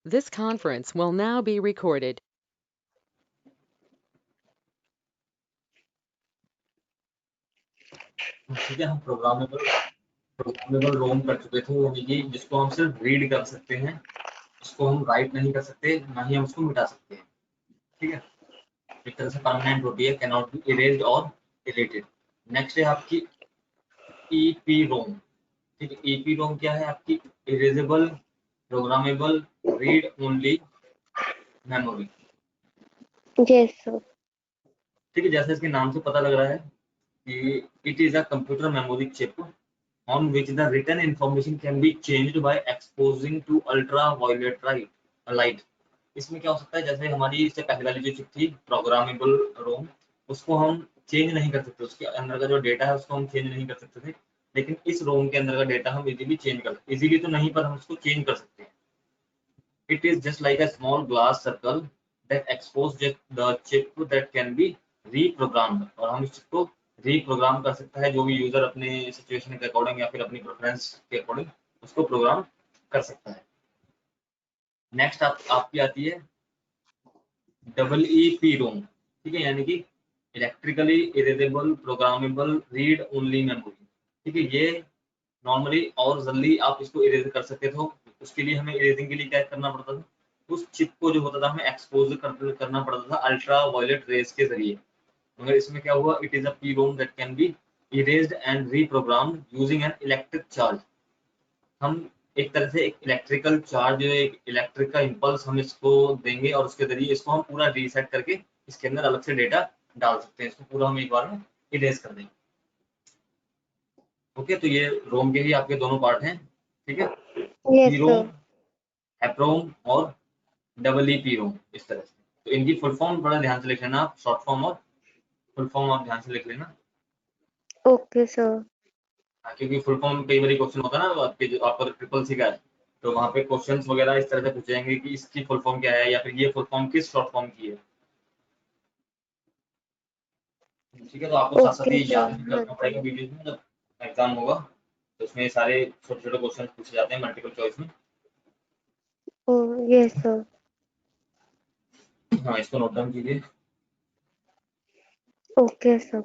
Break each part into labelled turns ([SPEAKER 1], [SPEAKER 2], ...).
[SPEAKER 1] This conference will now be recorded.
[SPEAKER 2] ठीक है, हम प्रोग्रामेबल रोम कर चुके थे, यानी कि जिसको हम सिर्फ रीड कर सकते हैं, इसको हम राइट नहीं कर सकते, ना ही हम उसको मिटा सकते हैं। ठीक है, एक तरह से परमानेंट होती है, कैन नॉट बी इरेज्ड और डिलीटेड। नेक्स्ट है आपकी ईपी रोम। ठीक है, ईपी रोम क्या है? आपकी erasable programmable read only memory.
[SPEAKER 3] Yes, sir.
[SPEAKER 2] ठीक है, जैसे इसके नाम से पता लग रहा है कि it is a computer memory chip on which the written information can be changed by exposing to ultraviolet light। इसमें क्या हो सकता है, जैसे हमारी इससे पहले वाली जो चिप थी प्रोग्रामेबल रोम, उसको हम चेंज नहीं कर सकते, उसके अंदर का जो डेटा है उसको हम चेंज नहीं कर सकते थे, लेकिन इस रोम के अंदर का डेटा हम इजीली चेंज कर सकते, इजीली तो नहीं पर हम उसको चेंज कर सकते हैं। It is just like a small glass circle that expose the chip that can be reprogrammed. और हम इस चिप को रीप्रोग्राम कर सकता है, जो भी यूजर अपने सिचुएशन के अकॉर्डिंग या फिर अपनी प्रेफरेंस के अकॉर्डिंग उसको प्रोग्राम कर सकता है। नेक्स्ट आपकी आती है डबल ई पी रोम। ठीक है, यानी कि electrically erasable programmable read only memory. ठीक है, ये नॉर्मली और जल्दी आप इसको इरेज कर सकते थे। उसके लिए हमें इरेजिंग के लिए क्या करना पड़ता था, उस चिप को जो होता था हमें एक्सपोज करना पड़ता था अल्ट्रा वायलेट रेज के जरिए। मगर इसमें क्या हुआ, it is a P ROM that can be erased and reprogrammed using an electric charge. हम एक तरह से एक इलेक्ट्रिकल चार्ज, एक इलेक्ट्रिक का इम्पल्स हम इसको देंगे और उसके जरिए इसको हम पूरा रीसेट करके इसके अंदर अलग से डेटा डाल सकते हैं, इसको पूरा हम एक बार में इरेज कर देंगे। ओके, तो ये रोम के ही आपके दोनों पार्ट हैं। ठीक है,
[SPEAKER 3] Yes,
[SPEAKER 2] पी-रोम,
[SPEAKER 3] sir.
[SPEAKER 2] एप्रोम और डबल ई पी-रोम, इस तरह से। तो इनकी फुल फॉर्म बड़ा ध्यान से लिख लेना आप, शॉर्ट फॉर्म और फुल फॉर्म आप ध्यान से लिख लेना।
[SPEAKER 3] Okay, sir.
[SPEAKER 2] हाँ, क्योंकि फुल फॉर्म कई बार क्वेश्चन होता है ना, आपके जो आपका ट्रिपल सी का है, तो वहाँ पे क्वेश्चंस वगैरह इस तरह से पूछे जाएंगे कि इसकी फुल फॉर्म क्या है, या फिर ये फुल फॉर्म किस शॉर्ट फॉर्म की है। ठीक है, तो आपको साथ साथ
[SPEAKER 3] Okay,
[SPEAKER 2] ये
[SPEAKER 3] sir.
[SPEAKER 2] याद भी
[SPEAKER 3] हाँ
[SPEAKER 2] करना पड़ेगा
[SPEAKER 3] जी.
[SPEAKER 2] वीडियोज में, जब एग्जाम होगा तो उसमें सारे छोटे छोटे क्वेश्चन पूछे जाते हैं मल्टीपल चॉइस में।
[SPEAKER 3] Oh, yes, sir.
[SPEAKER 2] हाँ, इसको नोट डाउन कीजिए।
[SPEAKER 3] Okay, sir.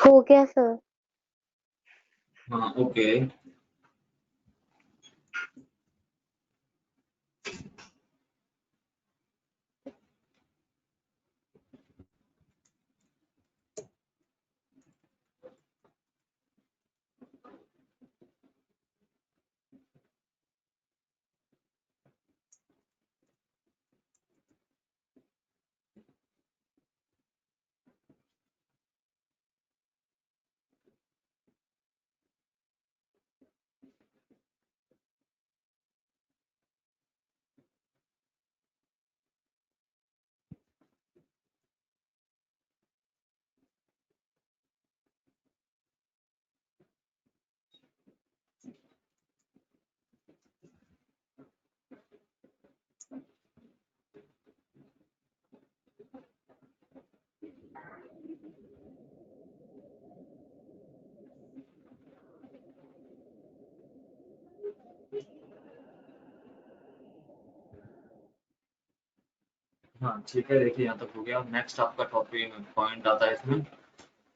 [SPEAKER 3] हो गया सर।
[SPEAKER 2] हाँ ओके। हाँ ठीक है, देखिए यहाँ तक हो गया। नेक्स्ट आपका टॉपिक पॉइंट आता है इसमें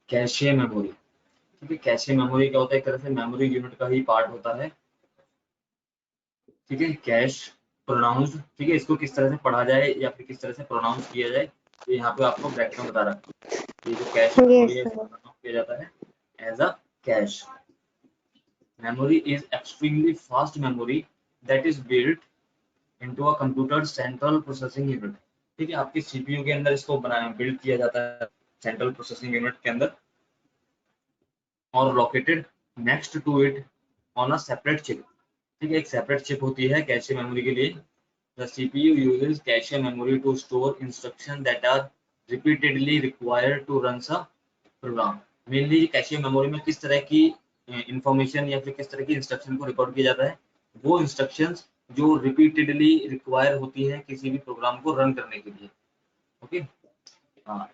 [SPEAKER 2] कैशे मेमोरी। ठीक है, कैशे मेमोरी क्या होता है? एक तरह से मेमोरी यूनिट का ही पार्ट होता है। ठीक है, कैश प्रोनाउंस, ठीक है, इसको किस तरह से पढ़ा जाए या फिर किस तरह से प्रोनाउंस किया जाए, तो यहाँ पे आपको ब्रैकेट में बता रखा है। ये जो कैश
[SPEAKER 3] यस
[SPEAKER 2] मेमोरी है इसको
[SPEAKER 3] सर।
[SPEAKER 2] प्रोनाउंस किया जाता है as a cash. Memory is extremely fast memory that is built into a computer central processing unit. ठीक है, आपके सीपीयू के अंदर इसको बनाया बिल्ड किया जाता है सेंट्रल प्रोसेसिंग यूनिट के अंदर, और located next to it on a separate chip. ठीक है, एक सेपरेट चिप होती है कैशे मेमोरी के लिए। The CPU uses cache memory to store instruction that are repeatedly required to run a program. Mainly cache memory में किस तरह की इंफॉर्मेशन या फिर किस तरह की इंस्ट्रक्शन को रिकॉर्ड किया जाता है? वो इंस्ट्रक्शंस जो रिपीटेडली रिक्वायर होती है किसी भी प्रोग्राम को रन करने के लिए। Okay,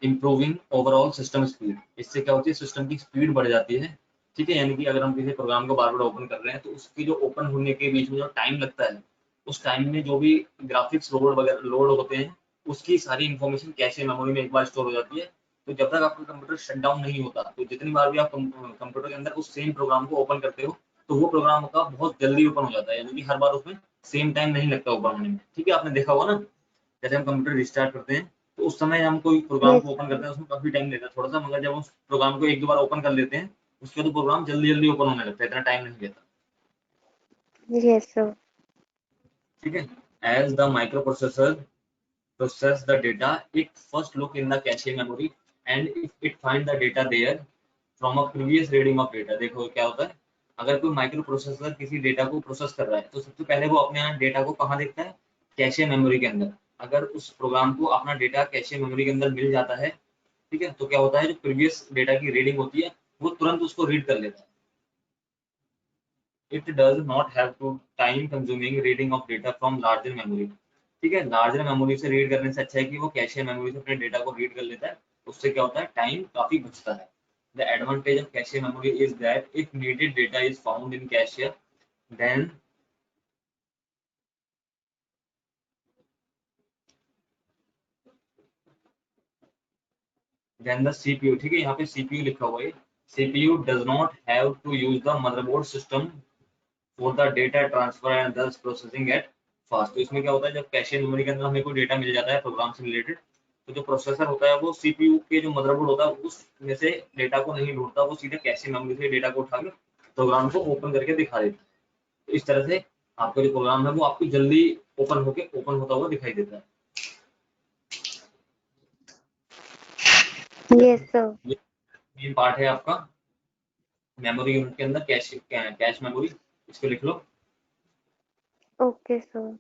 [SPEAKER 2] improving overall system speed. इससे क्या होती है? सिस्टम की स्पीड बढ़ जाती है। ठीक है, यानी कि अगर हम किसी प्रोग्राम को बार बार ओपन कर रहे हैं तो उसकी जो ओपन होने के बीच में जो टाइम लगता है, उस टाइम में जो भी ग्राफिक्स लोड वगैरह लोड होते हैं, उसकी सारी इंफॉर्मेशन कैशे मेमोरी में एक बार स्टोर हो जाती है। तो जब तक आपका कंप्यूटर शट डाउन नहीं होता, तो जितनी बार भी आप कंप्यूटर के अंदर उस सेम प्रोग्राम को ओपन करते हो, तो वो प्रोग्राम का बहुत जल्दी ओपन हो जाता है, यानी कि हर बार उसमें सेम टाइम नहीं लगता ओपन होने में। ठीक है, आपने देखा होगा ना, जैसे हम कंप्यूटर रिस्टार्ट करते हैं तो उस समय हम कोई प्रोग्राम को
[SPEAKER 3] यस
[SPEAKER 2] ओपन करते हैं, उसमें काफी टाइम लेता है थोड़ा सा, मगर जब उस प्रोग्राम को एक दो बार ओपन कर लेते हैं, उसके बाद तो प्रोग्राम जल्दी जल्दी ओपन होने लगता है, इतना टाइम नहीं लेता।
[SPEAKER 3] Yes sir.
[SPEAKER 2] ठीक है, as the micro processor process the data, it first look in the cache memory and if it find the data there from a previous reading of data. देखो क्या होता है, अगर कोई माइक्रो प्रोसेसर किसी data को प्रोसेस कर रहा है तो सबसे पहले वो अपने डेटा को कहाँ देखता है? कैशे मेमोरी के अंदर। अगर उस प्रोग्राम को अपना डेटा कैशे मेमोरी के अंदर मिल जाता है, ठीक है, तो क्या होता है, जो प्रीवियस डेटा की रीडिंग होती है वो तुरंत उसको रीड कर लेता है। It does not have to time consuming reading of data from larger memory. ठीक है, लार्जर मेमोरी से रीड करने से अच्छा है कि वो कैशे मेमोरी से अपने डेटा को रीड कर लेता है। उससे क्या होता है, टाइम काफी बचता है। The advantage of cache memory is that if needed data is found in cache, then the CPU, ठीक है, यहाँ पे सीपीयू लिखा हुआ है, CPU does not have to use the motherboard system for the data transfer and thus processing at fast. तो इसमें क्या होता है, जब कैशे मेमोरी के अंदर हमें कोई डेटा मिल जाता है प्रोग्राम से रिलेटेड, तो जो प्रोसेसर होता है वो सीपीयू के जो मदरबोर्ड होता है उसमें से डेटा को नहीं ढूंढता, वो सीधे कैशे मेमोरी से डेटा को उठा के प्रोग्राम को ओपन करके दिखा देता है। तो इस तरह से आपका जो प्रोग्राम है वो आपको जल्दी ओपन होता हुआ दिखाई देता है। ठीक है,
[SPEAKER 3] यस सर।
[SPEAKER 2] ये मेन पार्ट है आपका मेमोरी यूनिट के अंदर, कैश मेमोरी, इसको लिख लो।
[SPEAKER 3] Okay sir.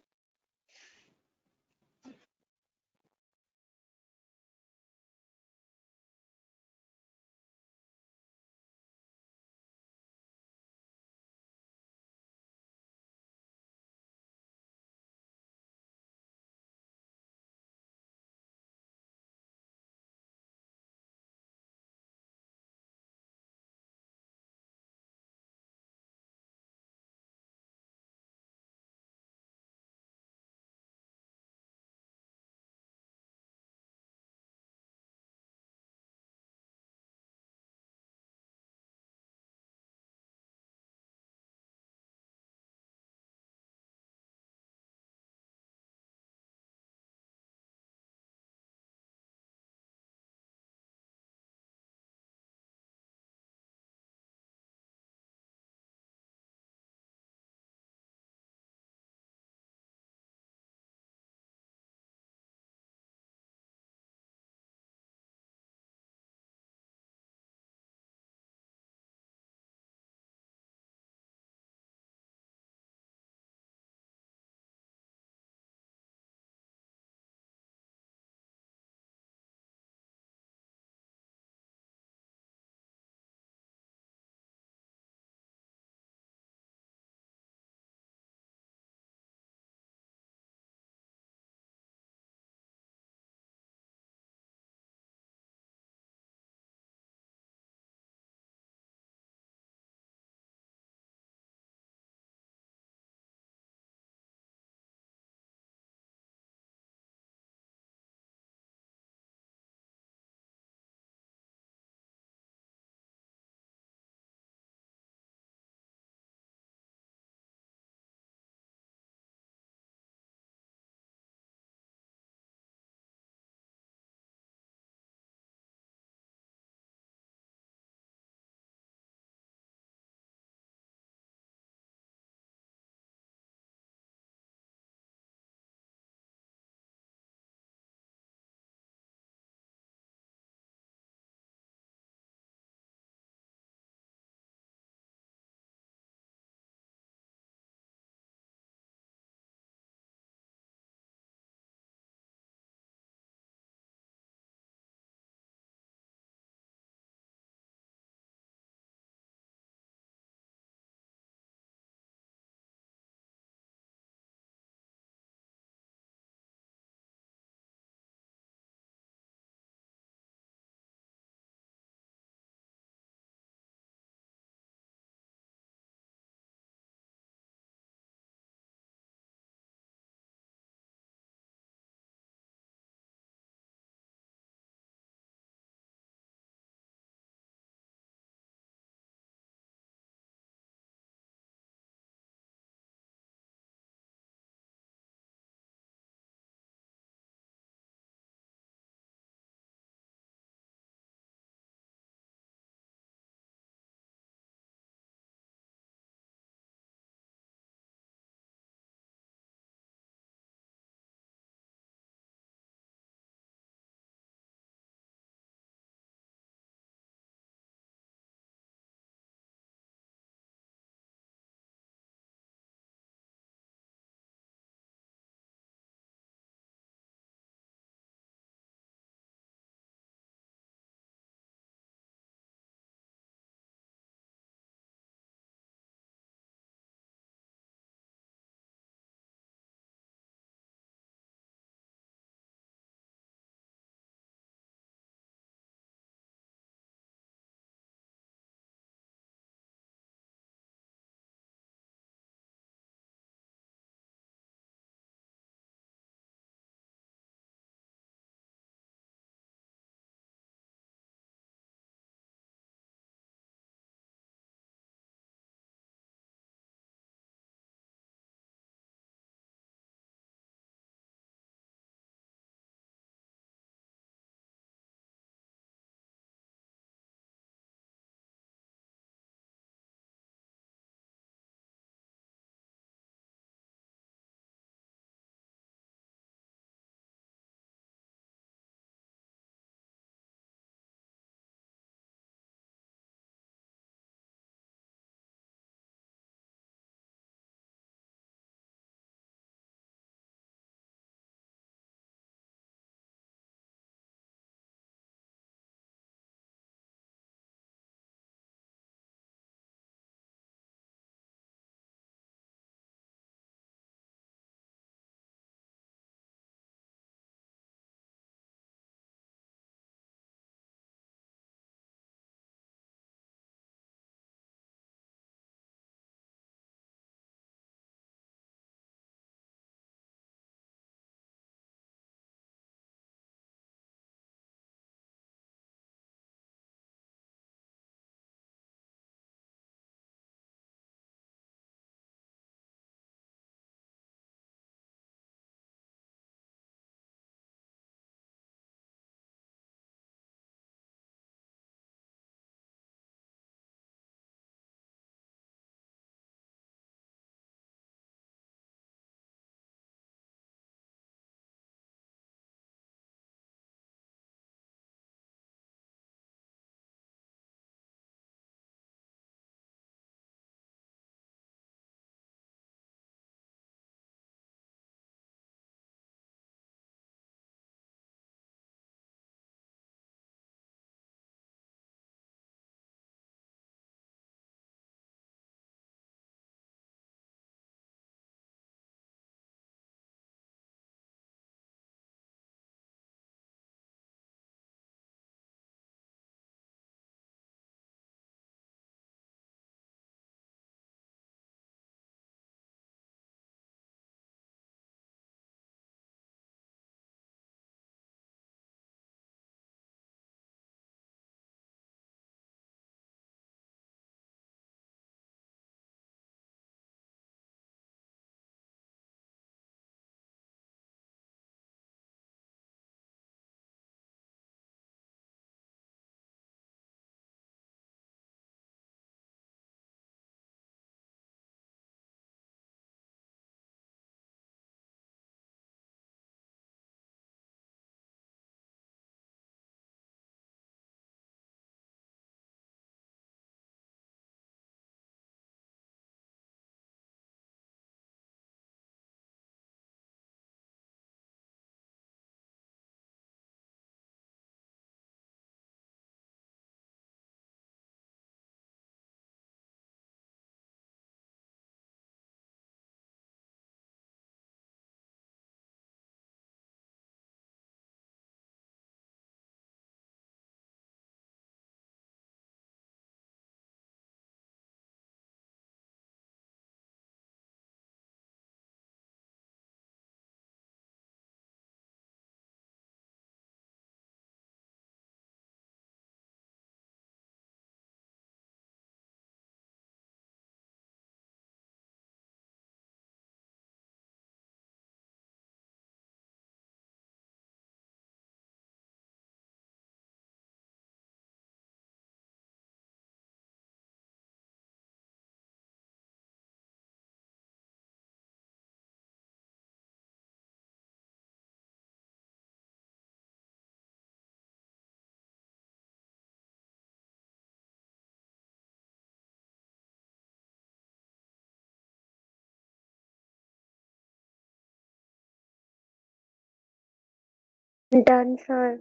[SPEAKER 3] Done sir.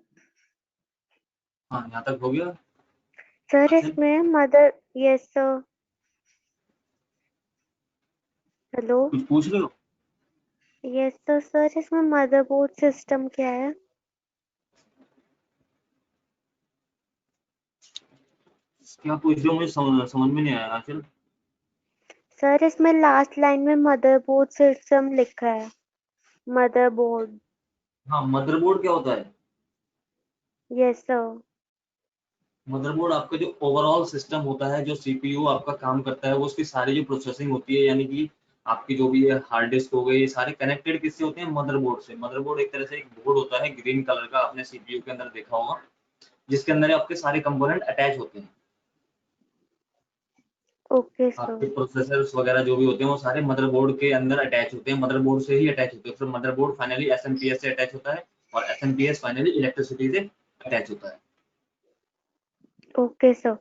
[SPEAKER 2] हाँ, यहाँ तक हो गया।
[SPEAKER 3] सर
[SPEAKER 2] क्वेश्चन
[SPEAKER 3] इसमें मदर, यस सर। हेलो।
[SPEAKER 2] कुछ पूछ रहे हो?
[SPEAKER 3] यस तो सर इसमें मदरबोर्ड सिस्टम क्या है?
[SPEAKER 2] क्या पूछ रहे हो, मुझे समझ में नहीं आया चल।
[SPEAKER 3] सर इसमें लास्ट लाइन में मदरबोर्ड सिस्टम लिखा है। मदरबोर्ड।
[SPEAKER 2] हाँ, मदरबोर्ड क्या होता है?
[SPEAKER 3] Yes sir.
[SPEAKER 2] मदरबोर्ड आपका जो ओवरऑल सिस्टम होता है, जो सीपीयू आपका काम करता है, वो उसकी सारी जो प्रोसेसिंग होती है, यानी कि आपकी जो भी है हार्ड डिस्क हो गई, ये सारे कनेक्टेड किससे होते हैं? मदरबोर्ड से। मदरबोर्ड एक तरह से एक बोर्ड होता है ग्रीन कलर का, आपने सीपीयू के अंदर देखा होगा, जिसके अंदर आपके सारे कंपोनेंट अटैच होते हैं।
[SPEAKER 3] ओके
[SPEAKER 2] आपके
[SPEAKER 3] सर।
[SPEAKER 2] प्रोसेसर्स वगैरह जो भी होते हैं वो सारे मदरबोर्ड के अंदर अटैच होते हैं, मदरबोर्ड से ही अटैच होते हैं। फिर मदरबोर्ड फाइनली एसएमपीएस से अटैच होता है, और एसएमपीएस फाइनली इलेक्ट्रिसिटी से अटैच होता है।
[SPEAKER 3] Okay sir.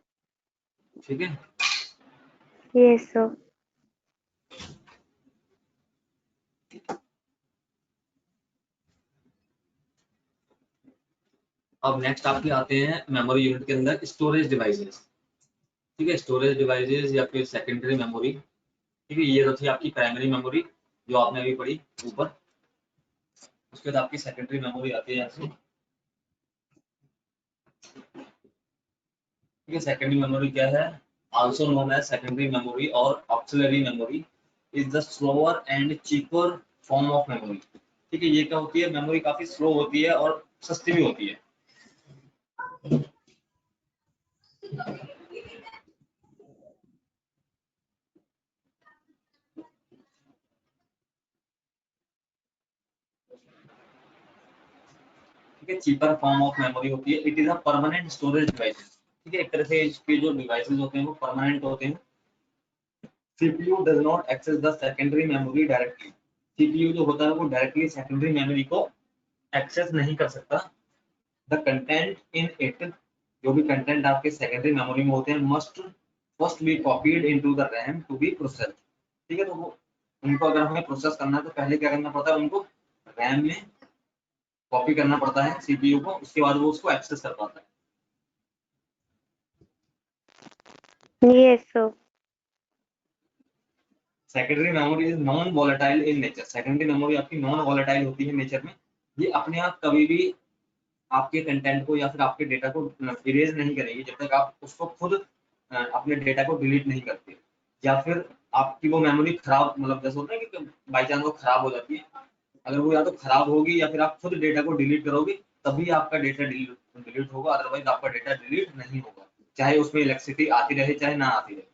[SPEAKER 2] ठीक है।
[SPEAKER 3] Yes sir.
[SPEAKER 2] अब नेक्स्ट आपके आते हैं मेमोरी यूनिट के अंदर स्टोरेज डिवाइसेस। ठीक है, स्टोरेज डिवाइसेस या फिर सेकेंडरी मेमोरी। ठीक है, ये तो थी आपकी प्राइमरी मेमोरी जो आपने अभी पढ़ी ऊपर। उसके बाद आपकी सेकेंडरी मेमोरी आती है यहाँ से। ठीक है, सेकेंडरी मेमोरी क्या है? Also known as secondary memory और auxiliary memory is the slower and cheaper form of memory. ठीक है, ये क्या होती है? मेमोरी काफी स्लो होती है और सस्ती भी होती है। ठीक है, चीपर फॉर्म ऑफ मेमोरी होती है। It is a permanent storage device. ठीक है, एक तरह से इसके जो डिवाइसेस होते हैं वो परमानेंट होते हैं। CPU does not access the secondary memory directly. CPU जो होता है वो डायरेक्टली सेकेंडरी मेमोरी को एक्सेस नहीं कर सकता। द कंटेंट इन इट, जो भी कंटेंट आपके सेकेंडरी मेमोरी में होते हैं, must first be copied into the RAM to be processed. ठीक है, तो वो उनको अगर हमें प्रोसेस करना है तो पहले क्या करना पड़ता है? उनको रैम में कॉपी करना पड़ता है सीपीयू को, उसके बाद वो उसको एक्सेस कर पाता है।
[SPEAKER 3] Yes sir.
[SPEAKER 2] Secondary memory is non volatile in nature. Secondary memory आपकी नॉन वॉलेटाइल होती है नेचर में। ये अपने आप कभी भी आपके कंटेंट को या फिर आपके डेटा को इरेज नहीं करेगी जब तक आप उसको खुद अपने डेटा को डिलीट नहीं करते, या फिर आपकी वो मेमोरी खराब, मतलब जैसे होता है कि बाई चांस वो खराब हो जाती है। अगर वो या तो खराब होगी या फिर आप खुद डेटा को डिलीट करोगे, तभी आपका डेटा डिलीट होगा, अदरवाइज आपका डेटा डिलीट नहीं होगा, चाहे उसमें इलेक्ट्रिसिटी आती रहे चाहे ना आती रहे।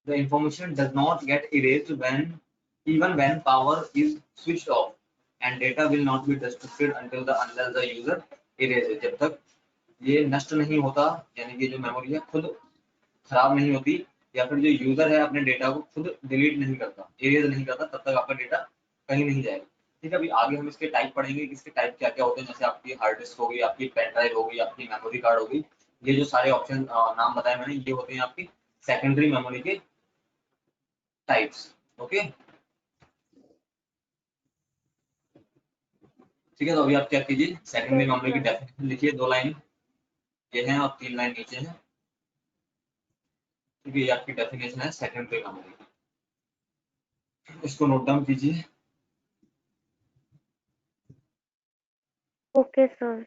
[SPEAKER 2] The information does not get erased when even when power is switched off, and data will not be destructed until the unless the user erases। जब तक ये नष्ट नहीं होता, यानी कि जो मेमोरी है खुद खराब नहीं होती, या फिर जो यूजर है अपने डेटा को खुद डिलीट नहीं करता, इरेज नहीं करता, तब तक आपका डेटा कहीं नहीं जाएगा। ठीक है, अभी आगे हम इसके टाइप पढ़ेंगे कि इसके टाइप क्या क्या होते हैं, जैसे आपकी हार्ड डिस्क होगी, आपकी पेन ड्राइव होगी, आपकी मेमोरी कार्ड होगी। ये जो सारे ऑप्शन नाम बताए मैंने, ये होते हैं आपकी सेकेंडरी मेमोरी के टाइप्स। ओके, ठीक है, तो अभी आप क्या कीजिए, सेकेंडरी
[SPEAKER 3] यस
[SPEAKER 2] मेमोरी की
[SPEAKER 3] सर।
[SPEAKER 2] डेफिनेशन लिखिए। 2 लाइन ये है और 3 लाइन नीचे है। ठीक है, ये आपकी डेफिनेशन है सेकेंडरी मेमोरी की, इसको नोट डाउन कीजिए।
[SPEAKER 3] Okay sir.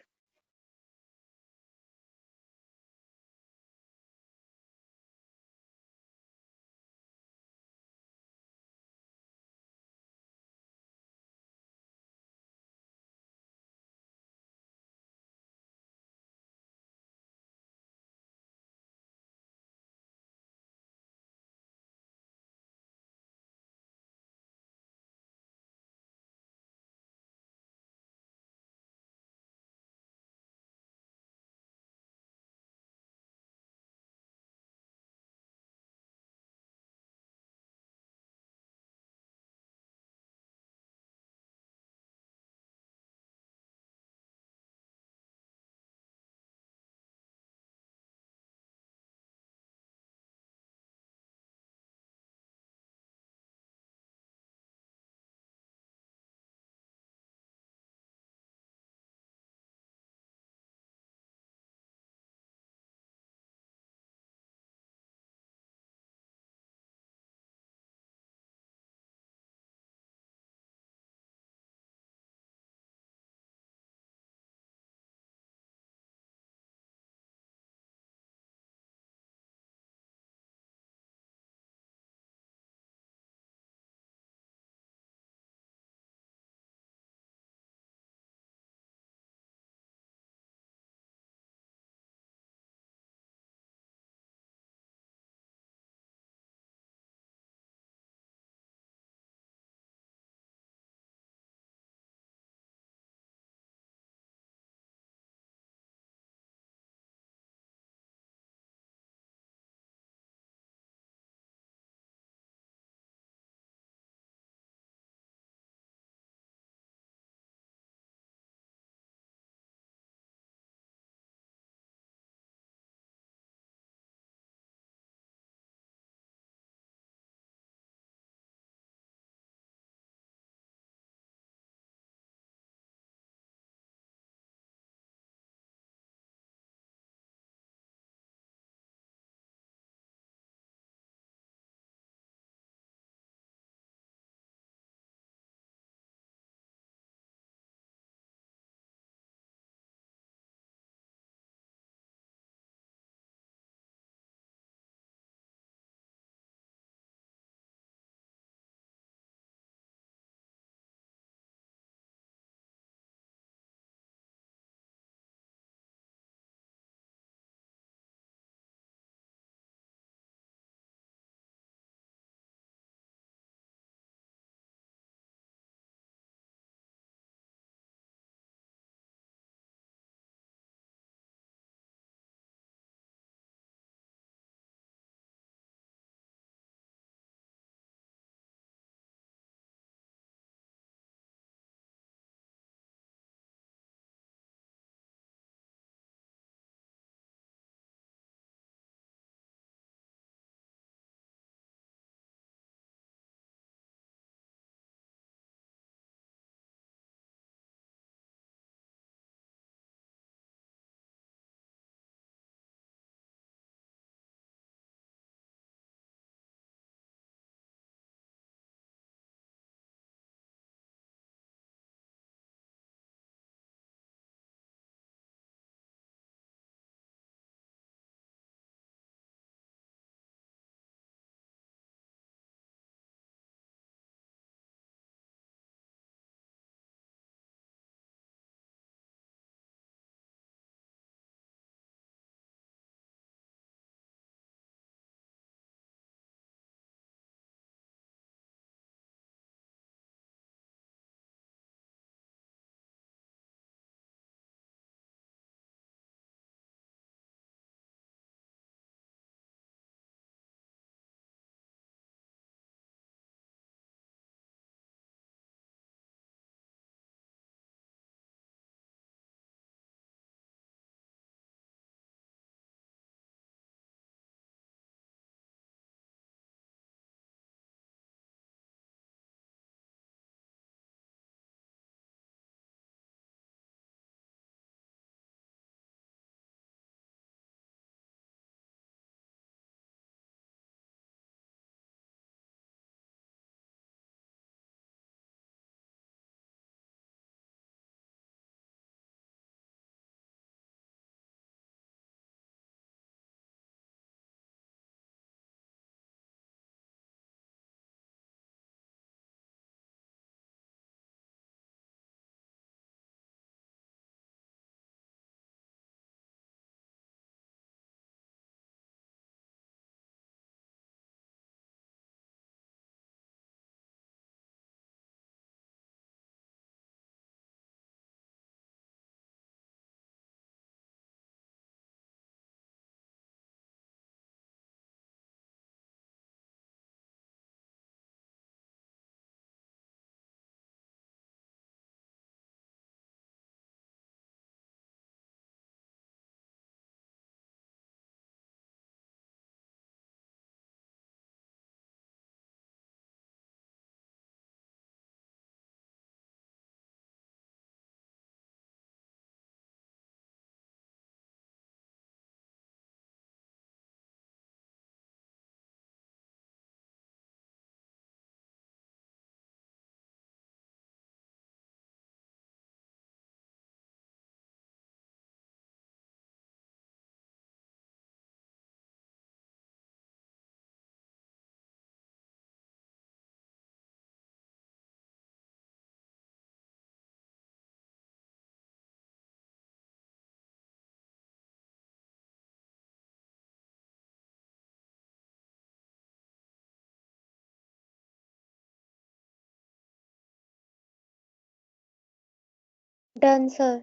[SPEAKER 3] Done sir.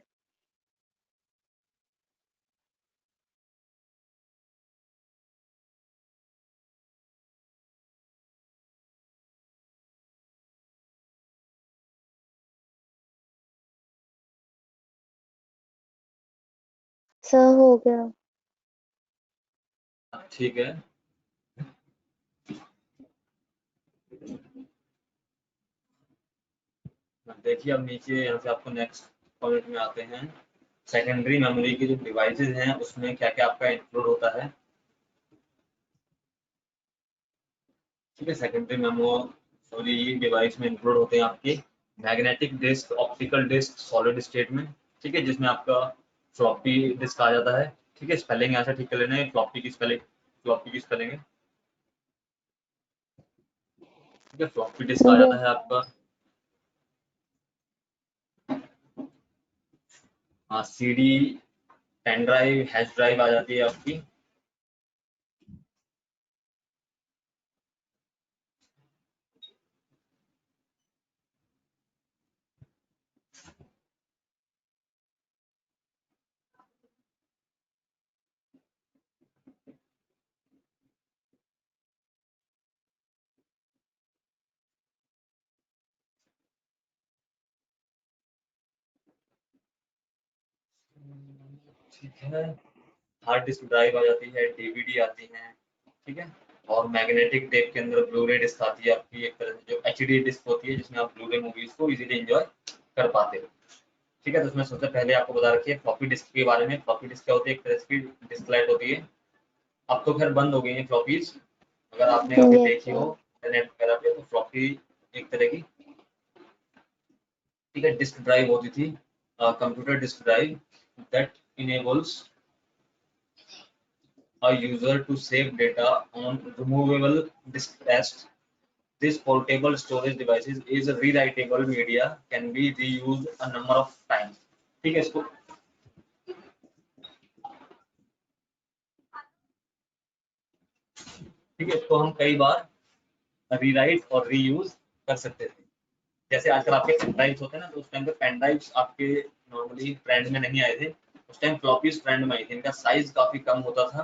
[SPEAKER 3] Sir हो गया।
[SPEAKER 2] ठीक है, देखिए अब नीचे यहाँ से आपको नेक्स्ट पॉइंट में आते हैं। सेकेंडरी मेमोरी की जो डिवाइसेस हैं उसमें क्या क्या आपका इंक्लूड होता है। ठीक है, सेकेंडरी मेमोरी डिवाइस में इंक्लूड होते हैं आपके magnetic disk, optical disk, solid state में। ठीक है, जिसमें आपका फ्लॉपी डिस्क आ जाता है। ठीक है, स्पेलिंग यहाँ से ठीक कर लेना है, फ्लॉपी की स्पेलिंग है। ठीक है, फ्लॉपी डिस्क आ जाता है आपका। हाँ, CD, pen drive, hash drive आ जाती है आपकी। ठीक है, हार्ड डिस्क ड्राइव आ जाती है, डीवीडी आती है। ठीक है, और मैग्नेटिक टेप के अंदर ब्लूरे डिस्क आती है आपकी, एक तरह से जो एचडी डिस्क होती है जिसमें आप ब्लूरे मूवीज को इजीली एंजॉय कर पाते हो। ठीक है, तो उसमें सबसे पहले आपको बता रखिए फ्लॉपी डिस्क के बारे में। फ्लॉपी डिस्क क्या होती है, एक तरह की डिस्क होती है। अब तो खैर बंद हो गई है फ्लॉपीज, अगर आपने कभी देखी हो इंटरनेट वगैरह पे, तो फ्लॉपी एक तरह की, ठीक है, डिस्क ड्राइव होती थी, computer disk drive that enables a user to save data on removable disk test. This portable storage devices is a rewritable media, can be reused a number of times. ठीक है, इसको ठीक है, इसको हम कई बार रीराइट और रीयूज कर सकते थे। जैसे आजकल आपके पेन ड्राइव्स होते हैं ना, तो उस टाइम पे पेन ड्राइव्स आपके नॉर्मली ट्रेंड में नहीं आए थे, उस टाइम फ्लॉपीज ट्रेंड में आई थी। इनका साइज काफी कम होता था।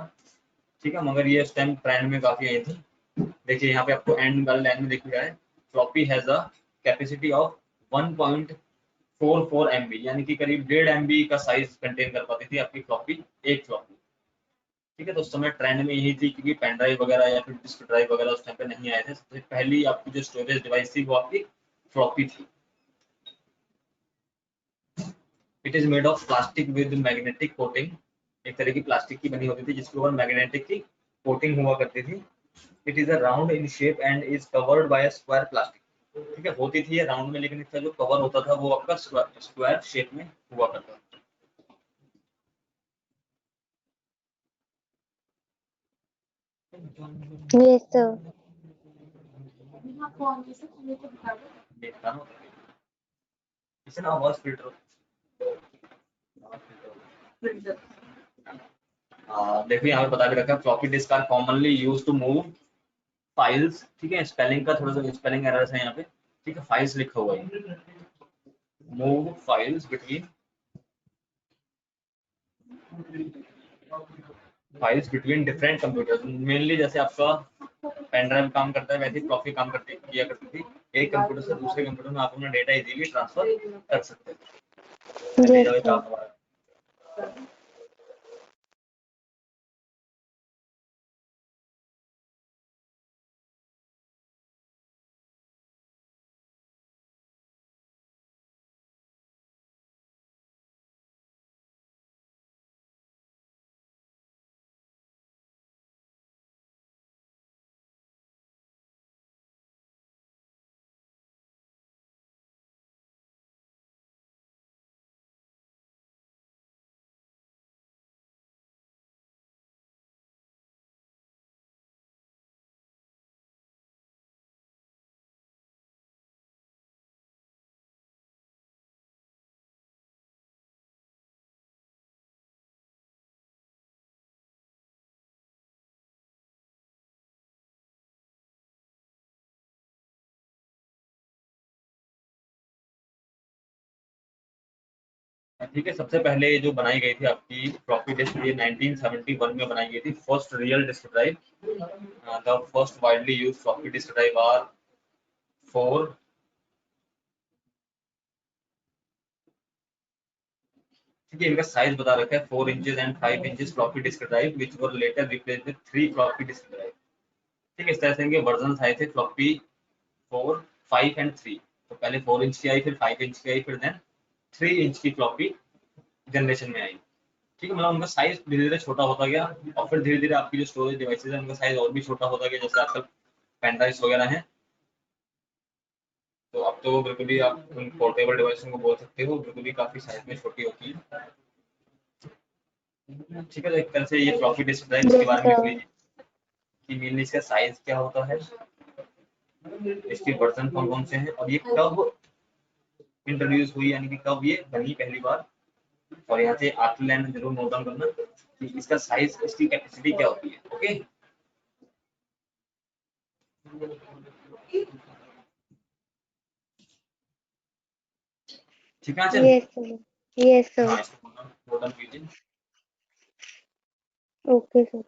[SPEAKER 2] ठीक है, मगर ये उस टाइम ट्रेंड में काफी आई थी। देखिए यहाँ पे आपको एंड वाले लाइन में दिख रहा है, floppy has a capacity of 1.44 MB, यानी कि करीब 1.5 MB का साइज कंटेन कर पाती थी आपकी फ्लॉपी, एक फ्लॉपी। ठीक है, तो उस समय ट्रेंड में यही थी, क्योंकि पेन ड्राइव वगैरह या फिर डिस्क ड्राइव वगैरह उस टाइम पे नहीं आए थे। सबसे पहली आपकी जो स्टोरेज डिवाइस थी वो आपकी फ्लॉपी थी। It is made of plastic with magnetic coating, एक तरह की प्लास्टिक की बनी होती थी जिसके ऊपर मैग्नेटिक की कोटिंग हुआ करती थी। It is a round in shape and is covered by a square plastic. ठीक है, होती थी ये राउंड में, लेकिन इसका जो कवर होता था वो आपका स्क्वायर शेप में हुआ करता था।
[SPEAKER 3] Yes sir.
[SPEAKER 2] इसे ना आवाज फिल्टर, देखो यहाँ पे बता के रखा है, floppy disk are commonly used to move files. ठीक है, स्पेलिंग का थोड़ा सा स्पेलिंग एरर्स है यहाँ पे। ठीक है, फाइल्स लिखा हुआ है, move files between different computers. Mainly जैसे आपका पेन ड्राइव काम करता है, वैसे फ्लॉपी काम करती किया करती थी। एक कंप्यूटर से दूसरे कंप्यूटर में आप अपना डेटा इजीली ट्रांसफर कर सकते हैं।
[SPEAKER 3] Yes sir.
[SPEAKER 2] ठीक है, सबसे पहले ये जो बनाई गई थी आपकी फ्लॉपी डिस्क, ये 1971 में बनाई गई थी, first real disk drive. The first widely use floppy disk drive are 4, ठीक है, इनका साइज बता रखा है 4 inches and 5 inches floppy disk drive which were later replaced with 3 floppy disk drive. ठीक है, इस तरह से इनके वर्जन आए थे फ्लॉपी 4, 5 एंड 3। तो पहले 4 इंच की आई, फिर 5 इंच की आई, फिर देन 3 इंच की फ्लॉपी जनरेशन में आई। ठीक है, मतलब उनका साइज धीरे धीरे छोटा होता गया, और फिर धीरे धीरे आपकी जो स्टोरेज डिवाइसेज है उनका साइज और भी छोटा होता गया, जैसे आजकल पेन ड्राइव्स वगैरह हैं। तो अब तो बिल्कुल ही आप उन पोर्टेबल डिवाइस को बोल सकते हो, बिल्कुल ही काफी साइज में छोटी होती है। ठीक है, तो एक तरह से ये फ्लॉपी डिस्क ड्राइव इसके
[SPEAKER 3] यस
[SPEAKER 2] बारे में लिख
[SPEAKER 3] सर।
[SPEAKER 2] लीजिए कि मेनली इसका साइज क्या होता है, इसके वर्जन कौन कौन से हैं, और ये कब इंट्रोड्यूस हुई, यानी कि कब ये बनी पहली बार। और यहाँ से आखिरी लाइन में जरूर नोट डाउन करना कि इसका साइज, इसकी कैपेसिटी क्या होती है। ओके, ठीक है Aanchal?
[SPEAKER 3] Yes sir. Yes sir.
[SPEAKER 2] हाँ, इसको नोट डाउन कीजिए।
[SPEAKER 3] Okay sir.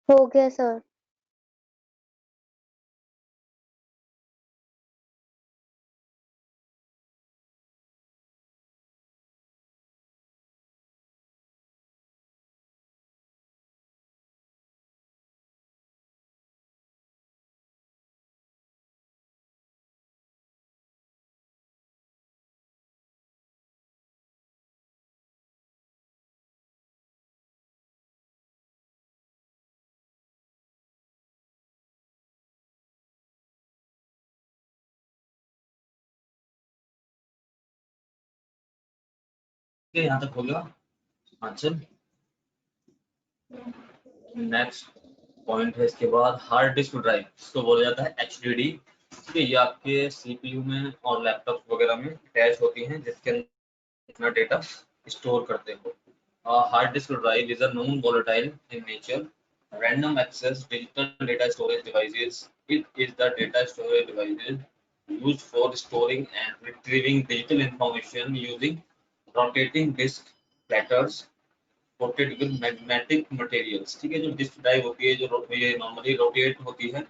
[SPEAKER 3] हो गया सर।
[SPEAKER 2] यहाँ तक हो गया आंसर। नेक्स्ट पॉइंट है इसके बाद हार्ड डिस्क ड्राइव, इसको बोला जाता है HDD। ठीक है, ये आपके CPU में और लैपटॉप वगैरह में अटैच होती हैं, जिसके अंदर अपना डेटा स्टोर करते हो। Hard disk drive is a non volatile in nature, random access digital data storage devices. It is the data storage devices used for storing and retrieving digital information using rotating disk platters coated with magnetic materials। ठीक है, जो disk drive होती है, जो ये normally rotate होती है,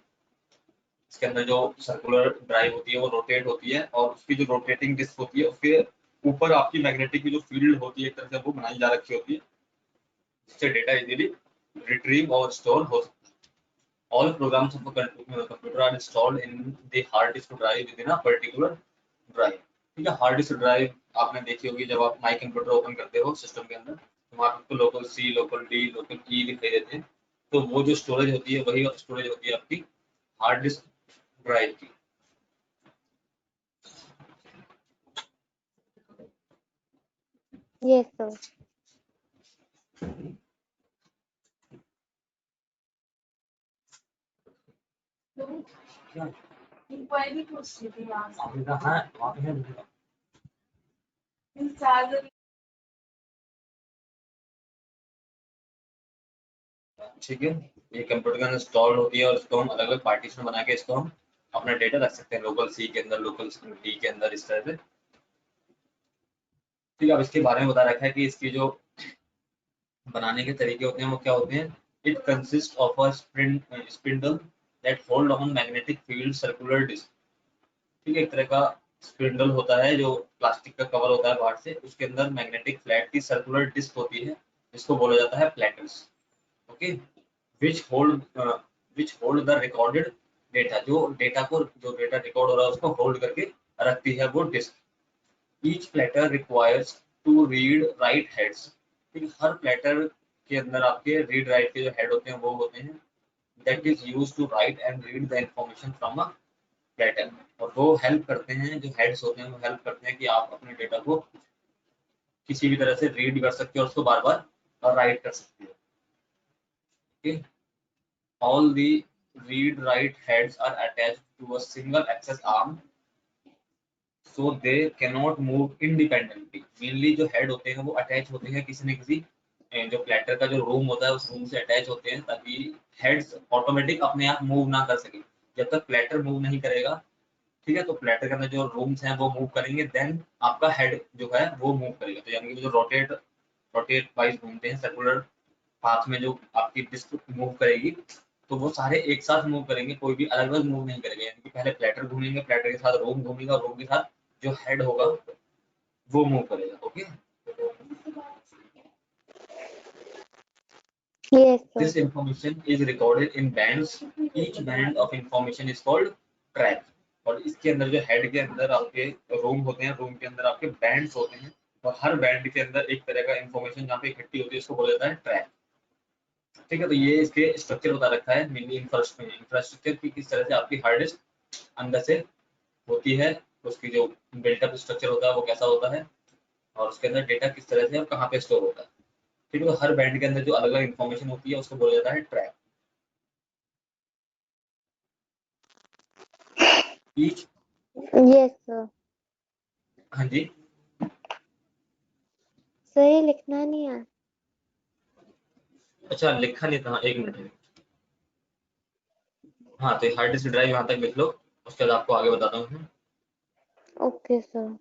[SPEAKER 2] इसके अंदर जो सर्कुलर ड्राइव होती है वो रोटेट होती है, और उसकी जो रोटेटिंग डिस्क होती है उसके ऊपर आपकी मैग्नेटिक की जो फील्ड होती है एक तरह से वो बनाई जा रखी होती है, जिससे डेटा इजीली रिट्रीव और स्टोर हो सकता है। All programs of a computer are installed in the hard disk drive within a particular drive। ठीक है, हार्ड डिस्क ड्राइव आपने देखी होगी, जब आप माई कंप्यूटर ओपन करते हो सिस्टम के अंदर, तो वहाँ आपको local C, local D, local E दिखाई देते हैं, तो वो जो स्टोरेज होती है वही स्टोरेज होती है आपकी हार्ड डिस्क ड्राइव की।
[SPEAKER 3] Yes sir.
[SPEAKER 2] क्या आपने कहा है वहाँ पे है ठीक है, ये कंप्यूटर के अंदर इंस्टॉल होती है और इसको हम अलग अलग पार्टीशन बना के इसको हम अपना डेटा रख सकते हैं, लोकल C के अंदर, लोकल D के अंदर, इस तरह से। ठीक है, अब इसके बारे में बता रखा है कि इसकी जो बनाने के तरीके होते हैं वो क्या होते हैं। It consist of a spindle that hold on magnetic field circular disk. ठीक है, एक तरह का स्पिंडल होता है जो प्लास्टिक का कवर होता है बाहर से, उसके अंदर मैग्नेटिक फ्लैट की सर्कुलर डिस्क होती है, जिसको बोला जाता है platters. Okay, which hold the recorded data, जो डेटा रिकॉर्ड हो रहा है उसको होल्ड करके रखती है वो डिस्क। Each platter requires two read write heads. ठीक है, हर प्लेटर के अंदर आपके रीड राइट के जो हेड होते हैं वो होते हैं, that is used to write and read the information from a platter. और वो हेल्प करते हैं, जो हेड्स होते हैं वो हेल्प करते हैं कि आप अपने डेटा को किसी भी तरह से रीड कर सकते हो और उसको बार बार राइट कर सकते हो। okay? All the read write heads are attached to a single axis arm, so they cannot move independently। Mainly जो हेड होते हैं वो अटैच होते हैं किसी न किसी जो प्लेटर का जो रूम होता है उस रूम से अटैच होते हैं, ताकि हेड्स ऑटोमेटिक अपने आप मूव ना कर सके। जब तक प्लेटर मूव नहीं करेगा, ठीक है, तो प्लेटर के अंदर जो रूम्स हैं वो मूव करेंगे, देन आपका हेड जो है वो मूव करेगा। तो यानी कि जो रोटेट वाइज घूमते हैं सर्कुलर पाथ में, जो आपकी डिस्क मूव करेगी, तो वो सारे एक साथ मूव करेंगे, कोई भी अलग अलग मूव नहीं करेगा। यानी कि पहले प्लेटर घूमेंगे, प्लेटर के साथ रूम घूमेगा, रूम के साथ जो हेड होगा वो मूव करेगा। Okay,
[SPEAKER 3] yes
[SPEAKER 2] this
[SPEAKER 3] sir.
[SPEAKER 2] information is recorded in bands, each band of information is called track। और इसके अंदर जो हेड के अंदर आपके रूम होते हैं, रूम के अंदर आपके बैंड्स होते हैं, और हर बैंड के अंदर एक तरह का इंफॉर्मेशन जहाँ पे इकट्ठी होती है उसको बोला जाता है ट्रैक। ठीक है, तो ये इसके स्ट्रक्चर बता रखा है, मेनली इंफ्रास्ट्रक्चर की किस तरह से आपकी हार्ड डिस्क अंदर से होती है, उसकी जो बिल्टअप स्ट्रक्चर होता है वो कैसा होता है, और उसके अंदर डेटा किस तरह से और कहाँ पे स्टोर होता है। ठीक है, तो हर बैंड के अंदर जो अलग अलग इंफॉर्मेशन होती है उसको बोला जाता है ट्रैक। Each
[SPEAKER 3] yes sir.
[SPEAKER 2] हाँ जी,
[SPEAKER 3] सर ये लिखना नहीं है।
[SPEAKER 2] अच्छा लिखा नहीं था, एक मिनट। हाँ, तो हार्ड डिस्क ड्राइव यहाँ तक लिख लो, उसके बाद आपको आगे बताता हूँ।
[SPEAKER 3] Okay sir.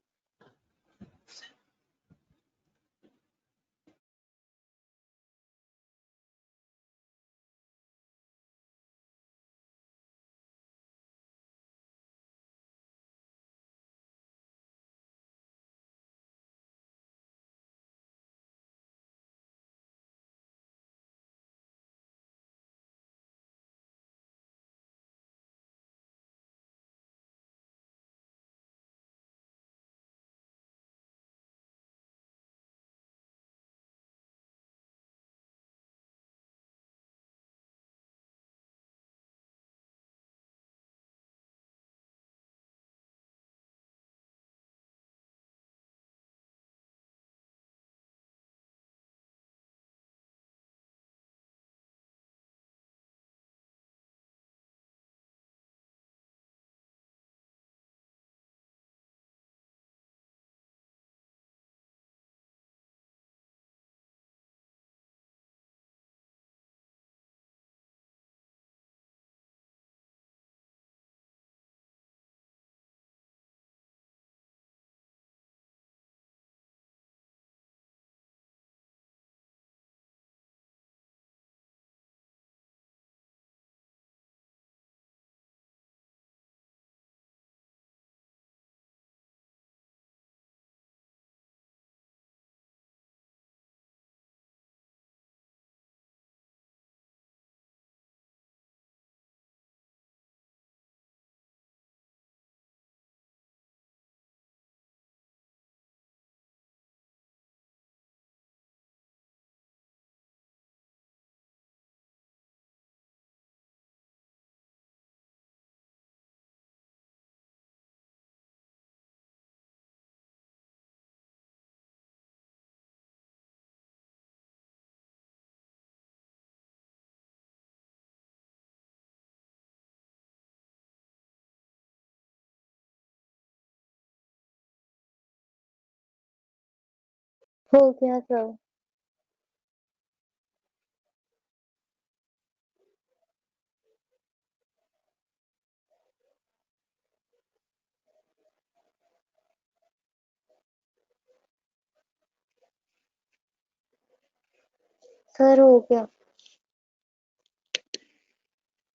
[SPEAKER 3] हो गया सर। सर हो गया।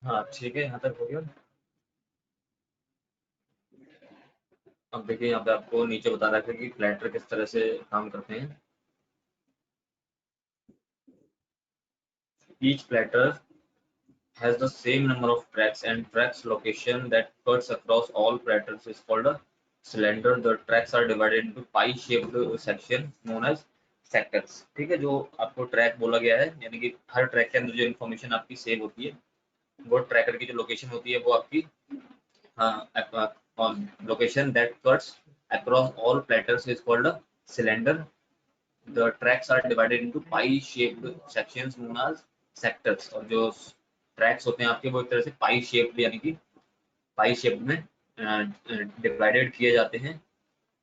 [SPEAKER 2] हाँ ठीक है, यहाँ तक हो गया। अब देखिए यहाँ पे आपको नीचे बता रखा है कि प्लेटर किस तरह से काम करते हैं। Each platter has the same number of tracks and tracks location that cuts across all platters is called a cylinder. The tracks are divided into pie-shaped section known as sectors. ठीक है, जो आपको ट्रैक बोला गया है, यानी कि हर track के अंदर जो इन्फॉर्मेशन आपकी सेव होती है, वो ट्रैकर की जो लोकेशन होती है वो आपकी location that cuts across all platters is called a cylinder. The tracks are divided into pie-shaped sections known as sectors. और जो ट्रैक्स होते हैं आपके वो एक तरह से पाई शेप यानी कि पाई शेप में डिवाइडेड किए जाते हैं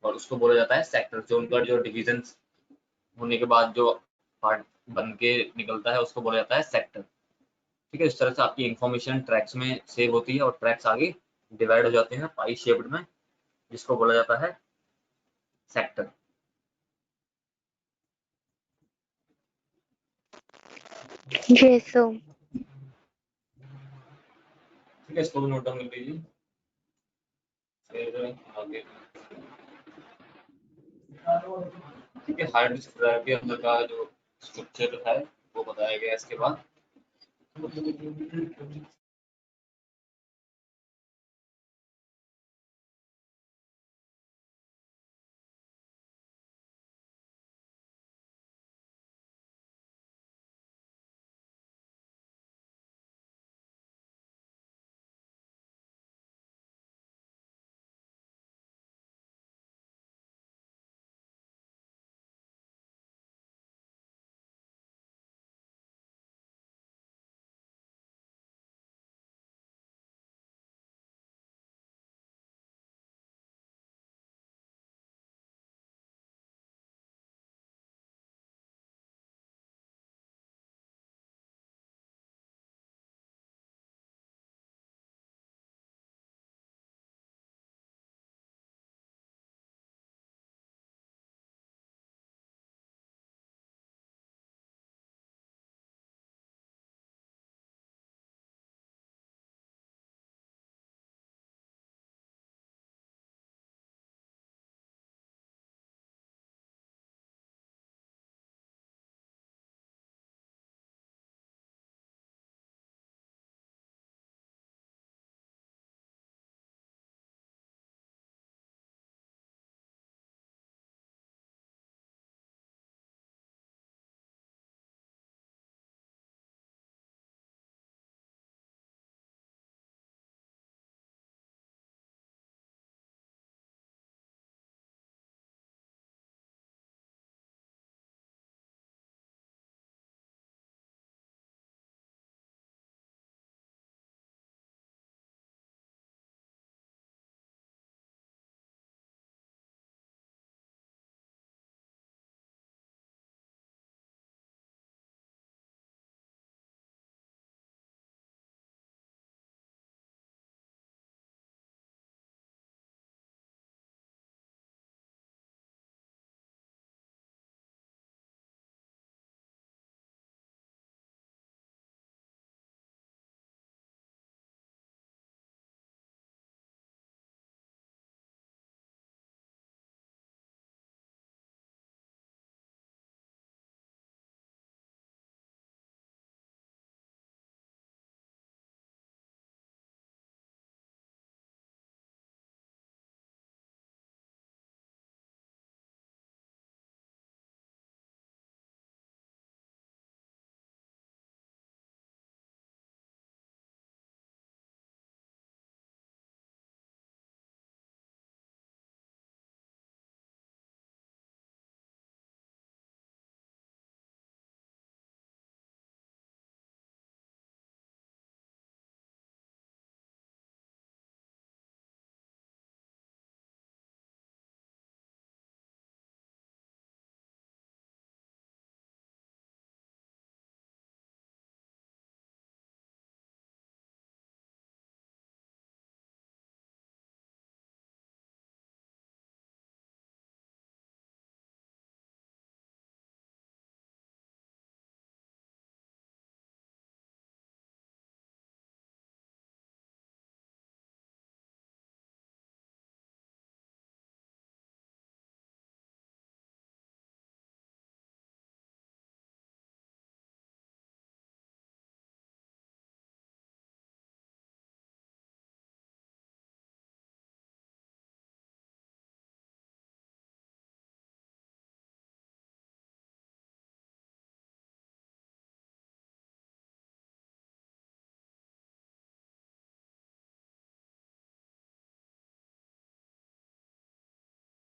[SPEAKER 2] और उसको बोला जाता है सेक्टर। जो उनका जो डिवीजन होने के बाद जो पार्ट बन के निकलता है उसको बोला जाता है सेक्टर। ठीक है, इस तरह से आपकी इंफॉर्मेशन ट्रैक्स में सेव होती है और ट्रैक्स आगे डिवाइड हो जाते हैं पाई शेप्ड में, जिसको बोला जाता है सेक्टर।
[SPEAKER 3] जी सर।
[SPEAKER 2] ठीक है, इसको भी नोट डाउन कर लीजिए। फिर आगे ठीक है, हार्ड डिस्क ड्राइव के अंदर का जो स्ट्रक्चर है वो बताया गया इसके बाद।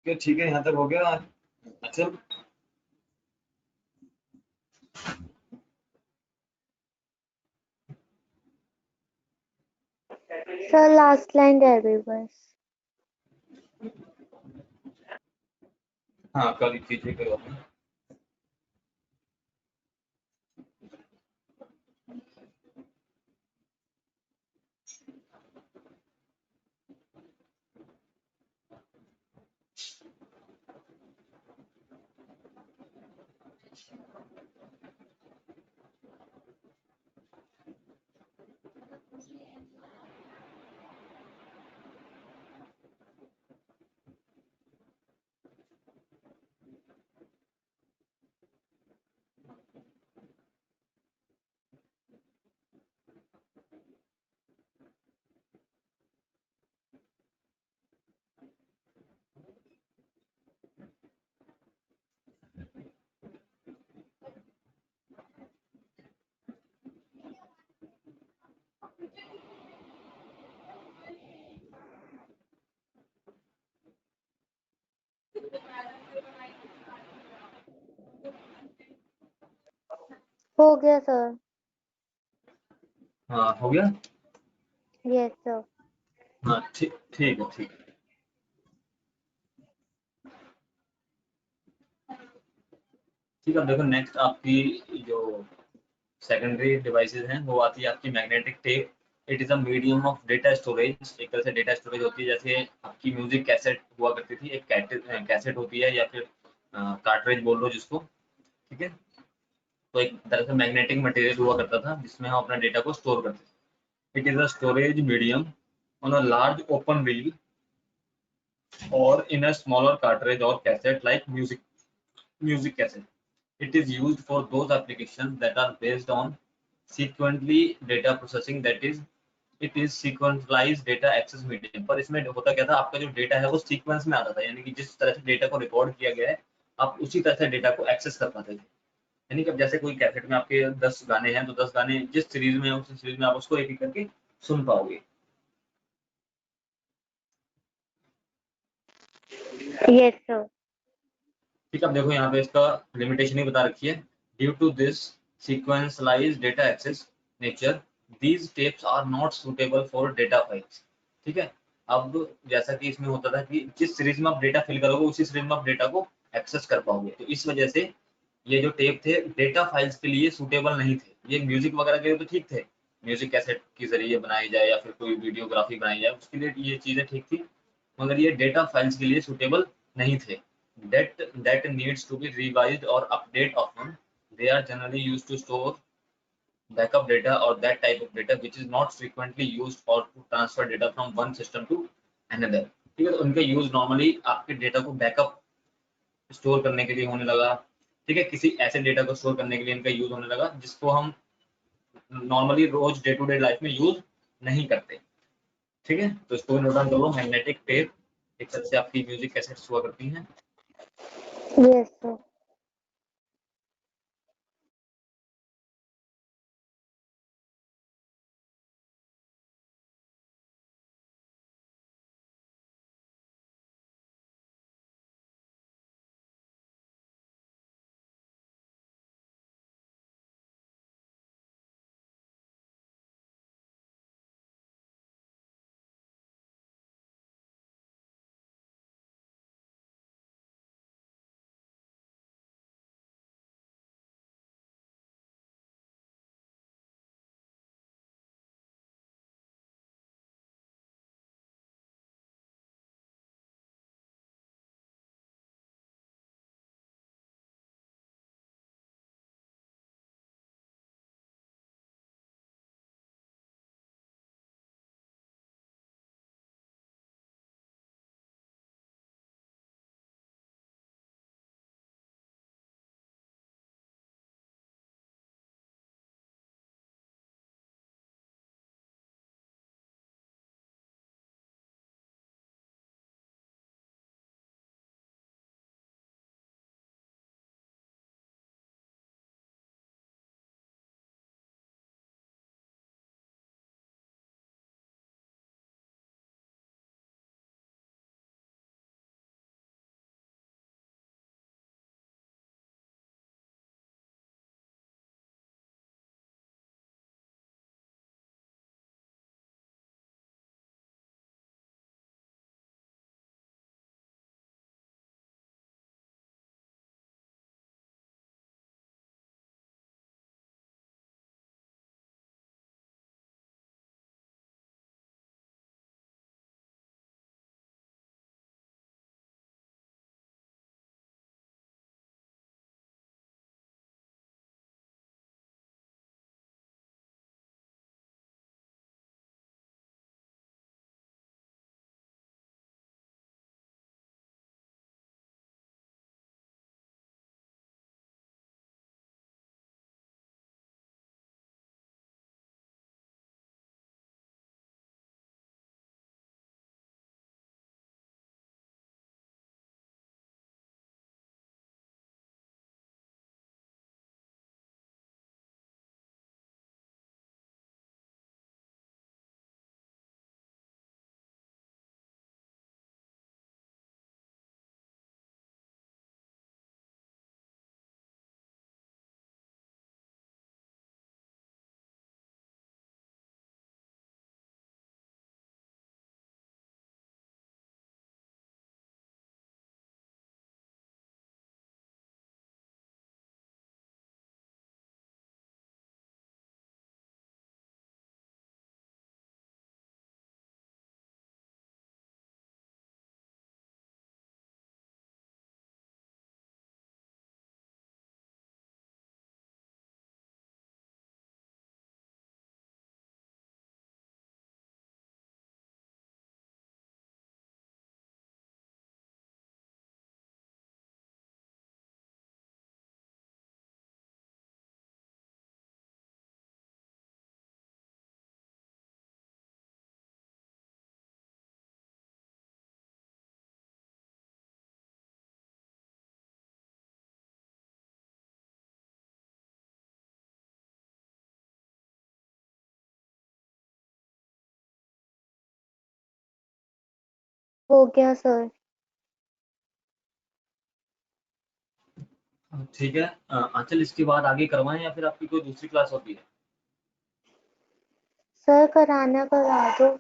[SPEAKER 2] ठीक है, यहाँ तक हो गया। अच्छा,
[SPEAKER 3] सर लास्ट लाइन रह गई बस।
[SPEAKER 2] हाँ कल कीजिए करो अपना।
[SPEAKER 3] हो गया सर।
[SPEAKER 2] हाँ हो गया।
[SPEAKER 3] Yes sir.
[SPEAKER 2] हाँ ठीक ठीक है ठीक। ठीक है, अब देखो नेक्स्ट आपकी जो सेकेंडरी डिवाइसेस हैं वो आती है आपकी magnetic tape. It is a medium of data storage. एक तरह से डेटा स्टोरेज होती है, जैसे आपकी म्यूजिक कैसेट हुआ करती थी, एक कैसेट होती है या फिर कार्ट्रिज बोल लो जिसको। ठीक है, तो एक तरह से मैग्नेटिक मटेरियल हुआ करता था जिसमें हम अपना डेटा को स्टोर करते थे। It is a storage medium on a large open wheel और इन अ स्मॉलर कार्ट्रिज और cassette like music cassette. It is used for those applications that are based on sequentially data processing, that is it is sequentialized data access medium। पर इसमें होता क्या था, आपका जो data है वो सीक्वेंस में आता था, यानी कि जिस तरह से डेटा को रिकॉर्ड किया गया है आप उसी तरह से डेटा को एक्सेस कर पाते थे। यानी कि अब जैसे कोई कैसेट में आपके 10 गाने हैं तो 10 गाने जिस सीरीज में है उस सीरीज में आप उसको एक एक करके सुन पाओगे।
[SPEAKER 3] Yes sir.
[SPEAKER 2] ठीक है, अब देखो यहाँ पे इसका लिमिटेशन ही बता रखी है। Due to this sequentialized data access nature, these tapes are not suitable for data files. ठीक है, अब जैसा कि इसमें होता था कि जिस सीरीज में आप डेटा फिल करोगे उसी सीरीज में आप डेटा को एक्सेस कर पाओगे, तो इस वजह से ये जो टेप थे डेटा फाइल्स के लिए सुटेबल नहीं थे। ये म्यूजिक वगैरह के लिए तो ठीक थे, म्यूजिक कैसेट के जरिए बनाई जाए या फिर कोई वीडियोग्राफी बनाई जाए उसके लिए ये चीजें ठीक थी, मगर ये डेटा फाइल्स के लिए सुटेबल नहीं थे। That needs to be revised or update often. They are generally used to store backup data or that type of data which is not frequently used or to transfer data from one system to another। ठीक है, तो उनका use normally आपके data को backup store करने के लिए होने लगा। ठीक है, किसी ऐसे डेटा को स्टोर करने के लिए इनका यूज होने लगा जिसको हम नॉर्मली रोज डे टू डे लाइफ में यूज नहीं करते। ठीक है, तो इसको नोट डाउन कर लो। मैग्नेटिक टेप एक तरह से आपकी म्यूजिक कैसेट्स हुआ करती हैं।
[SPEAKER 3] Yes sir. हो गया सर।
[SPEAKER 2] ठीक है। आंचल, इसके बाद आगे करवाएं या फिर आपकी कोई दूसरी क्लास होती है?
[SPEAKER 3] सर कराना करा दो।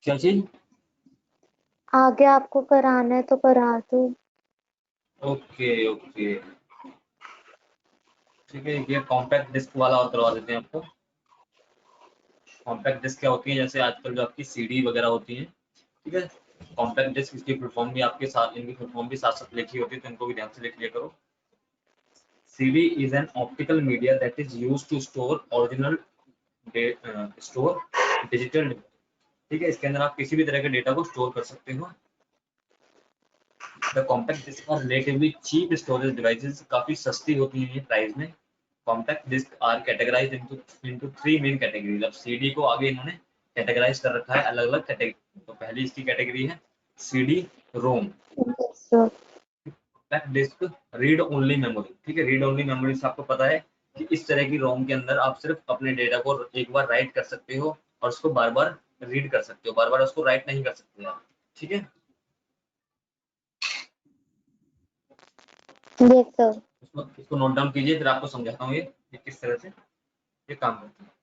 [SPEAKER 2] क्या चीज?
[SPEAKER 3] आगे आपको कराना है तो करा दो।
[SPEAKER 2] ओके ओके, ठीक है। ये कॉम्पैक्ट डिस्क वाला और करवा देते हैं आपको। कॉम्पैक्ट डिस्क क्या होती है? जैसे आजकल जो आपकी सीडी वगैरह होती है, ठीक है। कॉम्पैक्ट डिस्क, इसकी फुल फॉर्म भी आपके साथ, इनकी फुल फॉर्म भी साथ साथ लिखी होती है, तो इनको भी ध्यान से लिख लिया करो। CD is an optical media that is used to store original store digital. ठीक है, इसके अंदर आप किसी भी तरह के डेटा को स्टोर कर सकते हो। The compact disk are relatively cheap storage devices, काफी सस्ती होती है ये प्राइस में। Compact disk are categorized into 3 main categories. अब सीडी को आगे इन्होंने कैटेगराइज कर रखा है अलग अलग कैटेगरी। तो पहली इसकी कैटेगरी है CD ROM.
[SPEAKER 3] Yes sir.
[SPEAKER 2] Compact disk read only memory. ठीक है, रीड ओनली मेमोरी से आपको पता है कि इस तरह की रोम के अंदर आप सिर्फ अपने डेटा को एक बार राइट कर सकते हो और उसको बार बार रीड कर सकते हो, बार बार उसको राइट नहीं कर सकते आप। ठीक है,
[SPEAKER 3] यस सर।
[SPEAKER 2] इसको नोट डाउन कीजिए, फिर आपको समझाता हूँ ये किस तरह से ये काम करता है।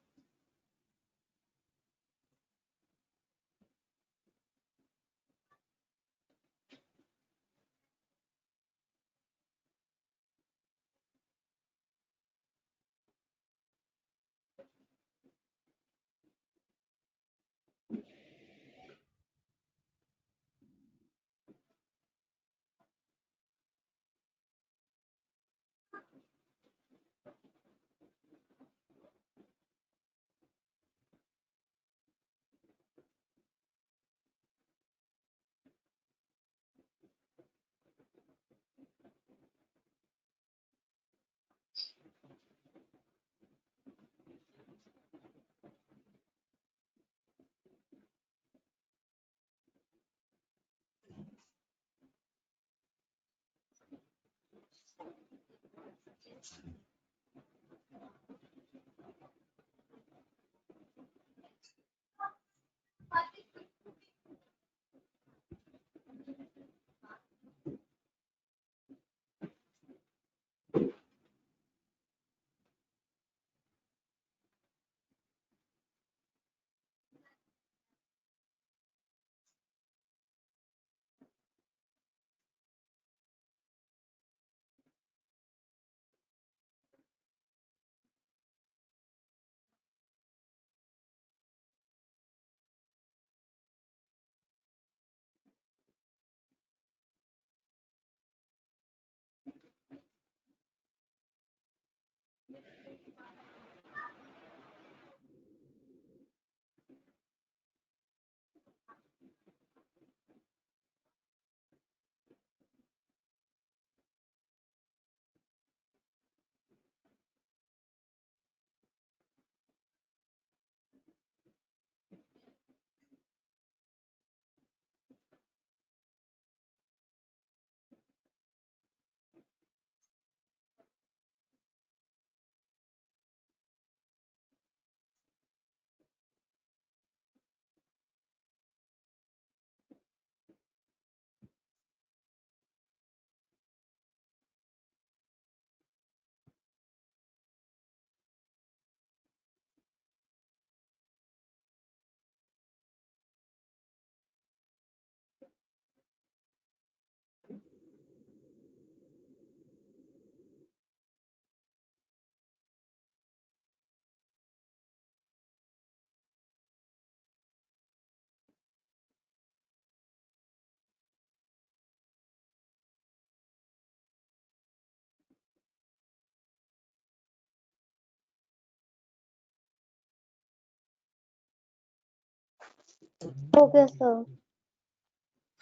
[SPEAKER 3] हो गया सर।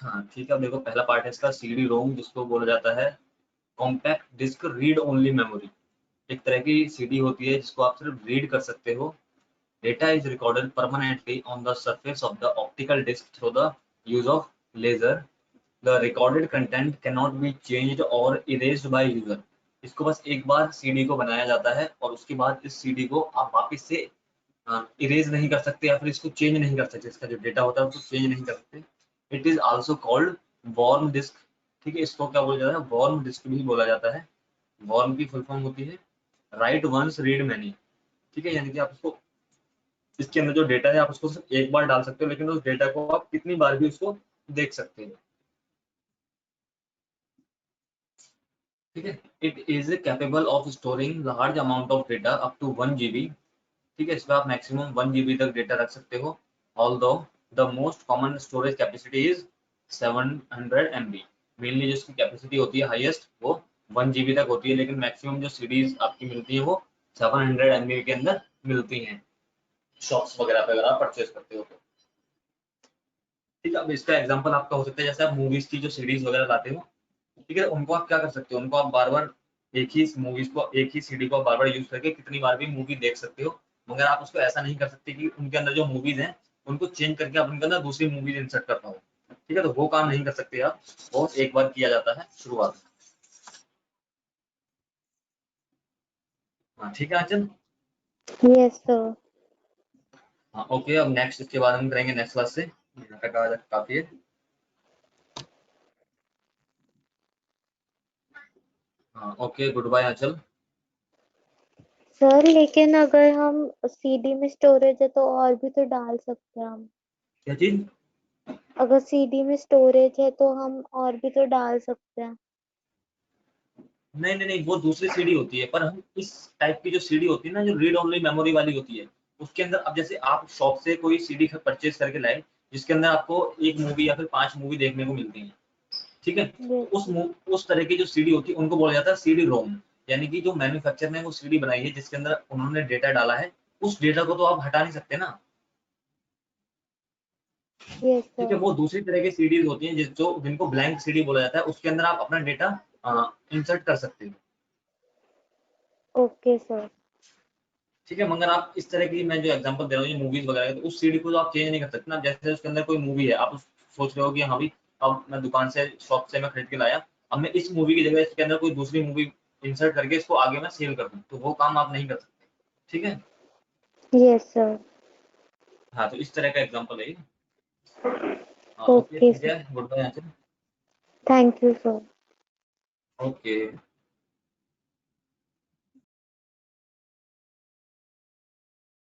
[SPEAKER 2] हाँ ठीक है, अब देखो पहला पार्ट है इसका सीडी रोम, जिसको बोला जाता है compact disk read only memory. एक तरह की सीडी होती है जिसको आप सिर्फ रीड कर सकते हो। Data is recorded permanently on the surface of the optical disk through the use of laser. The recorded content can not be changed और इरेज्ड बाय यूजर। इसको बस एक बार सीडी को बनाया जाता है और उसके बाद इस सीडी को आप वापस से इरेज नहीं कर सकते या फिर इसको चेंज नहीं कर सकते, इसका जो डेटा होता है उसको चेंज नहीं कर सकते। It is also called warm disk, ठीक है, इसको क्या बोला जाता है, वॉर्म डिस्क भी बोला जाता है। वॉर्म की फुल फॉर्म होती है राइट वंस रीड मैनी, ठीक है, यानी कि आप उसको, इसके अंदर जो डेटा है आप उसको सिर्फ एक बार डाल सकते हो, लेकिन उस डेटा को आप कितनी बार भी उसको देख सकते हो, ठीक है। It is capable of storing large amount of data up to 1 GB, ठीक है, इसमें आप मैक्सिमम 1 GB तक डेटा रख सकते हो। Although the most common storage capacity is 700 MB, mainly जो इसकी कैपेसिटी होती है हाईएस्ट वो 1 GB तक होती है, लेकिन मैक्सिमम जो सीडीज आपकी मिलती है वो 700 MB के अंदर मिलती हैं शॉप्स वगैरह पे अगर आप परचेज करते हो तो, ठीक है। अब इसका एग्जांपल आपका हो सकता है जैसे आप मूवीज की जो सीडीज वगैरह लाते हो, ठीक है, उनको आप क्या कर सकते हो, उनको आप बार बार एक ही मूवीज को, एक ही सीडी को बार बार यूज करके कितनी बार भी मूवी देख सकते हो, मगर आप उसको ऐसा नहीं कर सकते कि उनके अंदर जो मूवीज हैं उनको चेंज करके आप उनके अंदर दूसरी मूवीज इंसर्ट कर पाओ, ठीक है, तो वो काम नहीं कर सकते आप, वो एक बार किया जाता है शुरुआत में। हाँ ठीक है आंचल।
[SPEAKER 3] Yes sir.
[SPEAKER 2] हाँ ओके, अब नेक्स्ट इसके बाद हम करेंगे नेक्स्ट क्लास से, यहाँ तक आज काफी है। हाँ ओके, गुड बाय आंचल।
[SPEAKER 3] सर लेकिन अगर हम सीडी में स्टोरेज है तो और भी तो डाल सकते हैं हम।
[SPEAKER 2] क्या चीज?
[SPEAKER 3] अगर सीडी में स्टोरेज है तो हम और भी तो डाल सकते हैं।
[SPEAKER 2] नहीं नहीं नहीं, वो दूसरी सीडी होती है, पर हम इस टाइप की जो सीडी होती है ना, जो रीड ओनली मेमोरी वाली होती है, उसके अंदर अब जैसे आप शॉप से कोई सीडी परचेज करके लाए जिसके अंदर आपको एक मूवी या फिर 5 मूवी देखने को मिलती है, ठीक है, तो
[SPEAKER 3] यस
[SPEAKER 2] उस तरह की जो सीडी होती है उनको बोला जाता है सीडी रोम, यानी कि जो मैन्युफैक्चर ने वो सीडी बनाई है जिसके अंदर उन्होंने डेटा डाला है, उस डेटा को तो आप हटा नहीं सकते ना,
[SPEAKER 3] यस
[SPEAKER 2] ठीक है,
[SPEAKER 3] सर।
[SPEAKER 2] वो दूसरी तरह की सीडीज होती हैं जो जिनको ब्लैंक सीडी बोला जाता है, उसके अंदर आप अपना डेटा इंसर्ट कर सकते हो,
[SPEAKER 3] ओके सर।
[SPEAKER 2] ठीक है, मगर आप इस तरह की मैं जो एग्जांपल दे रहा हूँ मूवीज वगैरह तो उस सीडी को तो आप चेंज नहीं कर सकते ना, जैसे उसके अंदर कोई मूवी है आप सोच रहे हो कि हाँ भाई अब मैं दुकान से शॉप से मैं खरीद के लाया, अब मैं इस मूवी की जगह इसके अंदर कोई दूसरी मूवी इंसर्ट करके इसको आगे मैं सेल कर दूं, तो वो काम आप नहीं कर सकते, ठीक है।
[SPEAKER 3] Yes sir.
[SPEAKER 2] हाँ तो इस तरह का एग्जाम्पल है ये। हाँ ओके
[SPEAKER 3] ओके
[SPEAKER 2] ठीक
[SPEAKER 3] सर।
[SPEAKER 2] है, good bye answer.
[SPEAKER 3] Thank you sir.
[SPEAKER 2] Okay.